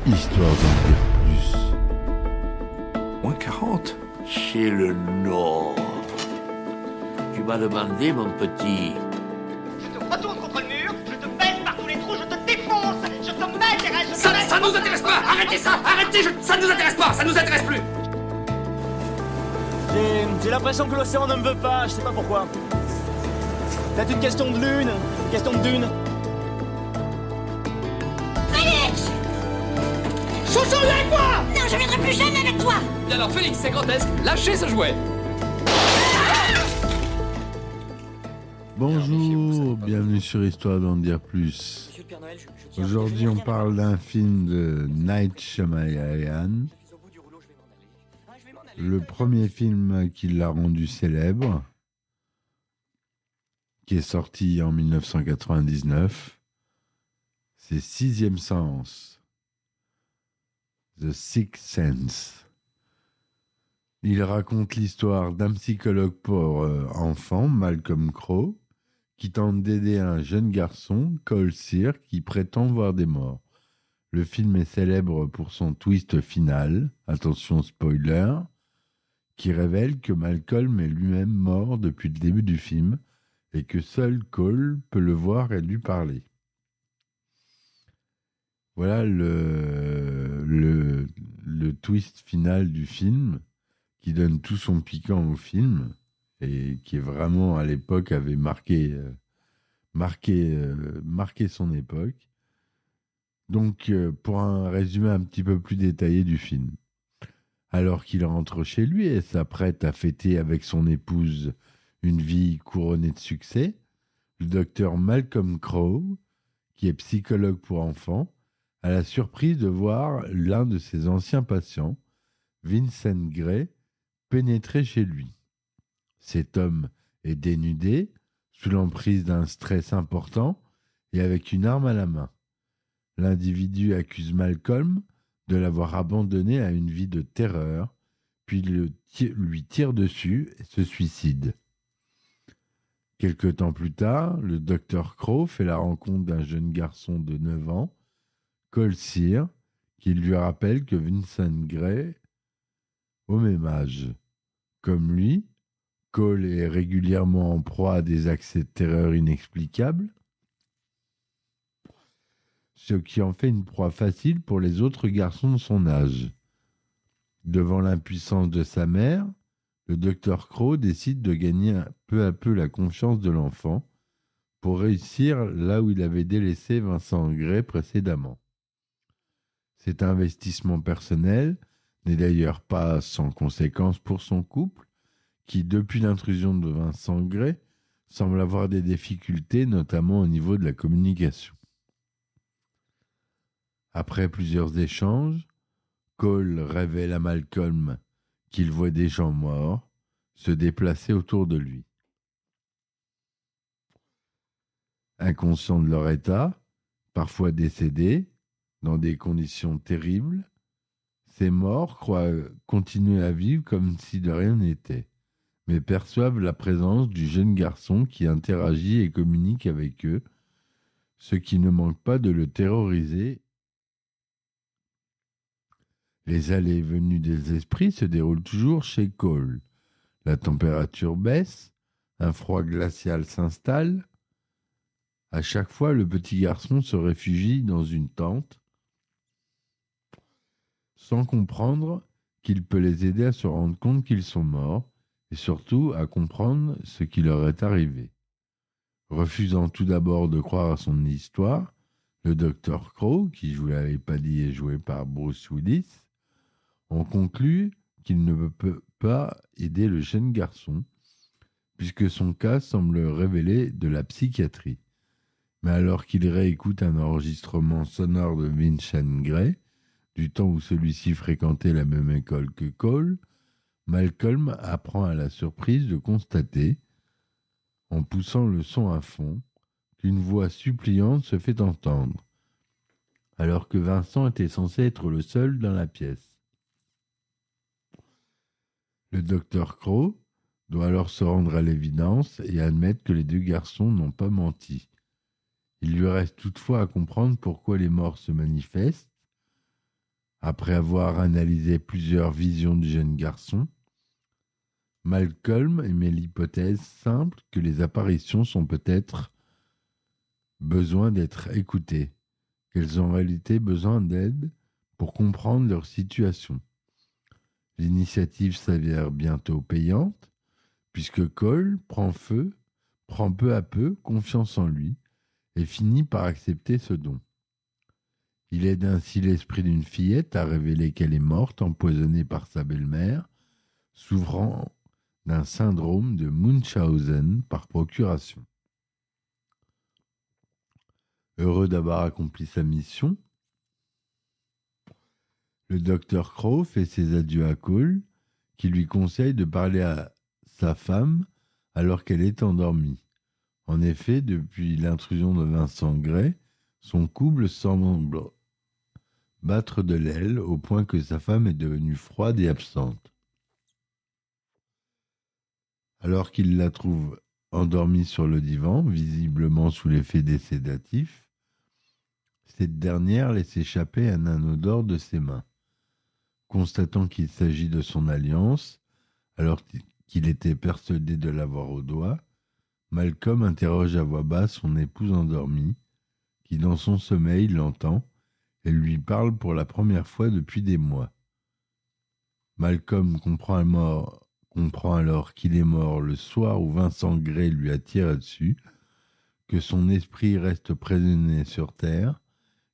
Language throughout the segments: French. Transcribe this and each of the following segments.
Histoire d'en dire plus. Moins 40. C'est le Nord. Tu m'as demandé, mon petit. Je te retourne contre le mur, je te baisse par tous les trous, je te défonce, je te mets, Ça nous intéresse pas. Arrêtez ça. Arrêtez. Ça nous intéresse pas. Ça nous intéresse plus. J'ai l'impression que l'océan ne me veut pas, je sais pas pourquoi. Peut-être une question de lune, une question de dune. Félix! Chouchou, avec moi! Non, je viendrai plus jamais avec toi! Et alors Félix, c'est grotesque. Lâchez ce jouet. Bonjour, bienvenue sur Histoire d'en dire plus. Monsieur le Père Noël, je tiens... Aujourd'hui, on parle d'un film de Night Shyamalan, le premier film qui l'a rendu célèbre, qui est sorti en 1999. C'est Sixième Sens, The Sixth Sense. Il raconte l'histoire d'un psychologue pour enfants, Malcolm Crowe, qui tente d'aider un jeune garçon, Cole Sear, qui prétend voir des morts. Le film est célèbre pour son twist final, attention spoiler, qui révèle que Malcolm est lui-même mort depuis le début du film et que seul Cole peut le voir et lui parler. Voilà le twist final du film qui donne tout son piquant au film et qui est vraiment à l'époque avait marqué son époque. Donc pour un résumé un petit peu plus détaillé du film. Alors qu'il rentre chez lui et s'apprête à fêter avec son épouse une vie couronnée de succès, le docteur Malcolm Crowe, qui est psychologue pour enfants, a la surprise de voir l'un de ses anciens patients, Vincent Gray, pénétrer chez lui. Cet homme est dénudé, sous l'emprise d'un stress important et avec une arme à la main. L'individu accuse Malcolm de l'avoir abandonné à une vie de terreur, puis lui tire dessus et se suicide. Quelque temps plus tard, le docteur Crowe fait la rencontre d'un jeune garçon de 9 ans, Cole Sear, qui lui rappelle que Vincent Gray au même âge. Comme lui, Cole est régulièrement en proie à des accès de terreur inexplicables, ce qui en fait une proie facile pour les autres garçons de son âge. Devant l'impuissance de sa mère, le docteur Crowe décide de gagner peu à peu la confiance de l'enfant pour réussir là où il avait délaissé Vincent Gray précédemment. Cet investissement personnel n'est d'ailleurs pas sans conséquence pour son couple, qui, depuis l'intrusion de Vincent Gray, semble avoir des difficultés, notamment au niveau de la communication. Après plusieurs échanges, Cole révèle à Malcolm qu'il voit des gens morts se déplacer autour de lui. Inconscients de leur état, parfois décédés, dans des conditions terribles, ces morts croient continuer à vivre comme si de rien n'était, mais perçoivent la présence du jeune garçon qui interagit et communique avec eux, ce qui ne manque pas de le terroriser. Les allées et venues des esprits se déroulent toujours chez Cole. La température baisse, un froid glacial s'installe. À chaque fois, le petit garçon se réfugie dans une tente, sans comprendre qu'il peut les aider à se rendre compte qu'ils sont morts et surtout à comprendre ce qui leur est arrivé. Refusant tout d'abord de croire à son histoire, le docteur Crowe, qui, je vous l'avais pas dit, est joué par Bruce Willis, on conclut qu'il ne peut pas aider le jeune garçon, puisque son cas semble révéler de la psychiatrie. Mais alors qu'il réécoute un enregistrement sonore de Vincent Gray, du temps où celui-ci fréquentait la même école que Cole, Malcolm apprend à la surprise de constater, en poussant le son à fond, qu'une voix suppliante se fait entendre, alors que Vincent était censé être le seul dans la pièce. Le docteur Crowe doit alors se rendre à l'évidence et admettre que les deux garçons n'ont pas menti. Il lui reste toutefois à comprendre pourquoi les morts se manifestent, Après avoir analysé plusieurs visions du jeune garçon, Malcolm émet l'hypothèse simple que les apparitions sont peut-être besoin d'être écoutées, qu'elles ont en réalité besoin d'aide pour comprendre leur situation. L'initiative s'avère bientôt payante, puisque Cole prend peu à peu confiance en lui et finit par accepter ce don. Il aide ainsi l'esprit d'une fillette à révéler qu'elle est morte, empoisonnée par sa belle-mère, souffrant d'un syndrome de Munchausen par procuration. Heureux d'avoir accompli sa mission, le docteur Crow fait ses adieux à Cole, qui lui conseille de parler à sa femme alors qu'elle est endormie. En effet, depuis l'intrusion de Vincent Gray, son couple semble battre de l'aile au point que sa femme est devenue froide et absente. Alors qu'il la trouve endormie sur le divan, visiblement sous l'effet des sédatifs, cette dernière laisse échapper un anneau d'or de ses mains. Constatant qu'il s'agit de son alliance, alors qu'il était persuadé de l'avoir au doigt, Malcolm interroge à voix basse son épouse endormie, qui dans son sommeil l'entend et lui parle pour la première fois depuis des mois. Malcolm comprend alors qu'il est mort le soir où Vincent Gray lui a tiré dessus, que son esprit reste prisonnier sur Terre,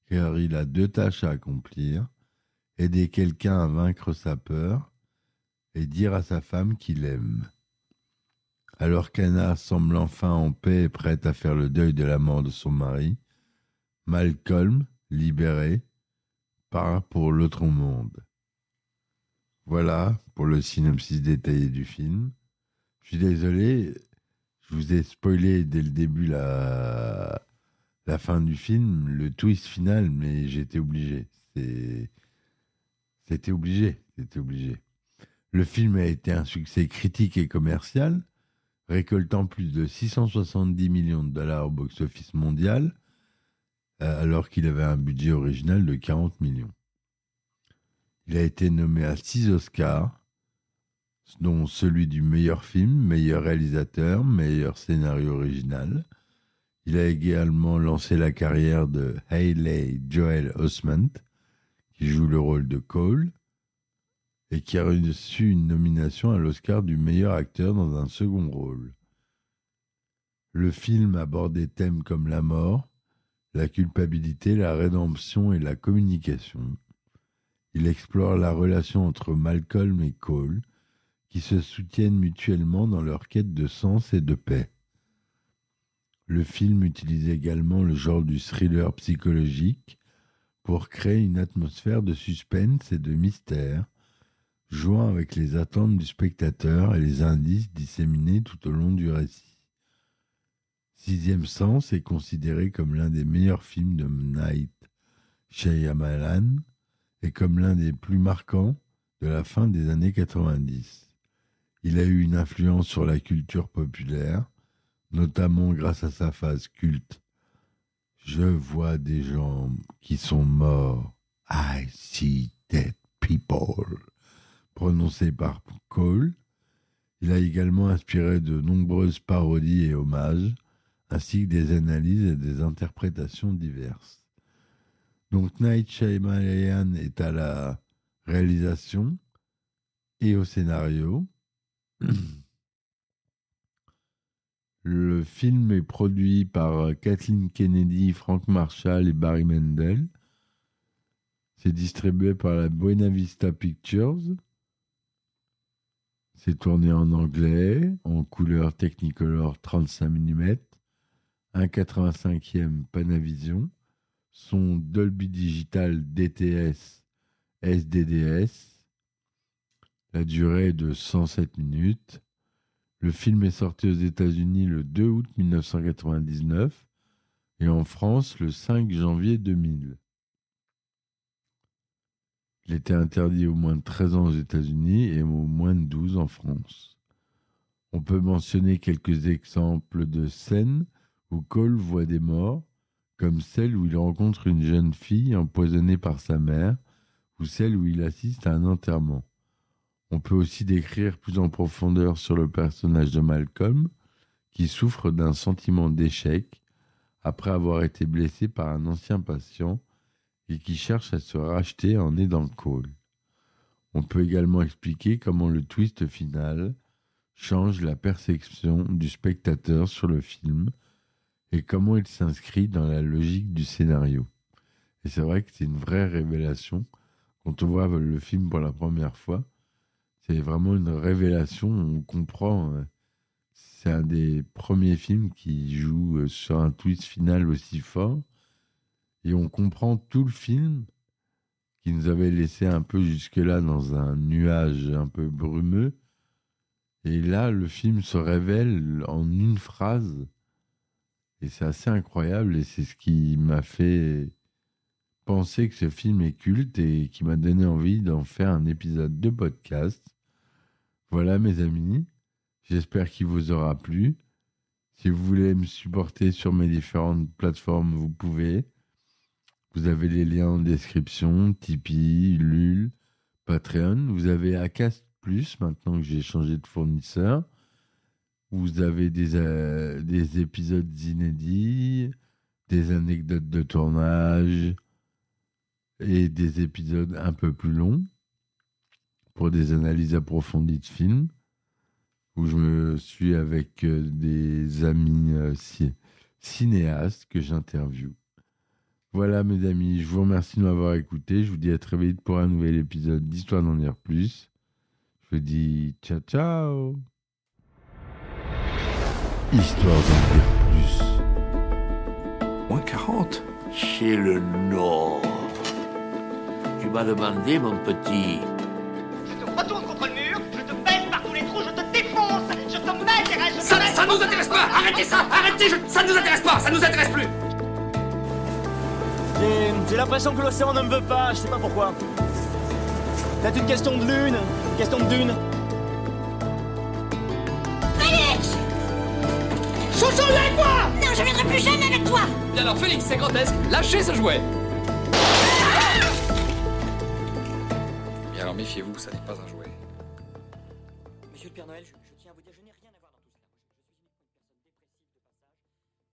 car il a 2 tâches à accomplir: aider quelqu'un à vaincre sa peur et dire à sa femme qu'il aime. Alors qu'Anna semble enfin en paix et prête à faire le deuil de la mort de son mari, Malcolm, libéré, part pour l'autre monde. Voilà pour le synopsis détaillé du film. Je suis désolé, je vous ai spoilé dès le début la fin du film, le twist final, mais j'étais obligé. C'était obligé. Le film a été un succès critique et commercial, récoltant plus de 670 millions de dollars au box-office mondial, alors qu'il avait un budget original de 40 millions. Il a été nommé à 6 Oscars, dont celui du meilleur film, meilleur réalisateur, meilleur scénario original. Il a également lancé la carrière de Haley Joel Osment, qui joue le rôle de Cole, et qui a reçu une nomination à l'Oscar du meilleur acteur dans un second rôle. Le film aborde des thèmes comme la mort, la culpabilité, la rédemption et la communication. Il explore la relation entre Malcolm et Cole, qui se soutiennent mutuellement dans leur quête de sens et de paix. Le film utilise également le genre du thriller psychologique pour créer une atmosphère de suspense et de mystère, jouant avec les attentes du spectateur et les indices disséminés tout au long du récit. Sixième Sens est considéré comme l'un des meilleurs films de Night Shyamalan et comme l'un des plus marquants de la fin des années 90. Il a eu une influence sur la culture populaire, notamment grâce à sa phase culte « Je vois des gens qui sont morts, I see dead people », prononcée par Cole. Il a également inspiré de nombreuses parodies et hommages, ainsi que des analyses et des interprétations diverses. Donc Night Shyamalan est à la réalisation et au scénario. Le film est produit par Kathleen Kennedy, Frank Marshall et Barry Mendel. C'est distribué par la Buena Vista Pictures. C'est tourné en anglais, en couleur Technicolor 35 mm, 1,85e Panavision, son Dolby Digital DTS SDDS. La durée est de 107 minutes. Le film est sorti aux États-Unis le 2 août 1999 et en France le 5 janvier 2000. Il était interdit aux moins de 13 ans aux États-Unis et aux moins de 12 en France. On peut mentionner quelques exemples de scènes où Cole voit des morts, comme celle où il rencontre une jeune fille empoisonnée par sa mère, ou celle où il assiste à un enterrement. On peut aussi décrire plus en profondeur sur le personnage de Malcolm, qui souffre d'un sentiment d'échec après avoir été blessé par un ancien patient et qui cherche à se racheter en aidant Cole. On peut également expliquer comment le twist final change la perception du spectateur sur le film et comment il s'inscrit dans la logique du scénario. Et c'est vrai que c'est une vraie révélation. Quand on voit le film pour la première fois, c'est vraiment une révélation. On comprend. C'est un des premiers films qui joue sur un twist final aussi fort. Et on comprend tout le film qui nous avait laissé un peu jusque-là dans un nuage un peu brumeux. Et là, le film se révèle en une phrase. Et c'est assez incroyable. Et c'est ce qui m'a fait penser que ce film est culte et qui m'a donné envie d'en faire un épisode de podcast. Voilà, mes amis. J'espère qu'il vous aura plu. Si vous voulez me supporter sur mes différentes plateformes, vous pouvez. Vous avez les liens en description, Tipeee, Ulule, Patreon. Vous avez Acast Plus, maintenant que j'ai changé de fournisseur. Vous avez des épisodes inédits, des anecdotes de tournage et des épisodes un peu plus longs pour des analyses approfondies de films, où je me suis avec des amis cinéastes que j'interviewe. Voilà, mes amis, je vous remercie de m'avoir écouté. Je vous dis à très vite pour un nouvel épisode d'Histoire d'en dire plus. Je vous dis ciao, ciao. Histoire d'en dire plus. Moins 40. Chez le Nord. Tu m'as demandé, mon petit. Je te retourne contre le mur, je te baisse par tous les trous, je te défonce, je te mets, je te Ça nous intéresse pas. Arrêtez ça. Arrêtez. Ça nous intéresse pas. Ça nous intéresse plus. J'ai l'impression que l'océan ne me veut pas, je sais pas pourquoi. Peut-être une question de lune, une question de dune. Félix! Chouchou, viens avec moi. Non, je viendrai plus jamais avec toi! Bien alors, Félix, c'est grotesque. Lâchez ce jouet. Bien alors, méfiez-vous, ça n'est pas un jouet. Monsieur le Père Noël, je tiens à vous dire...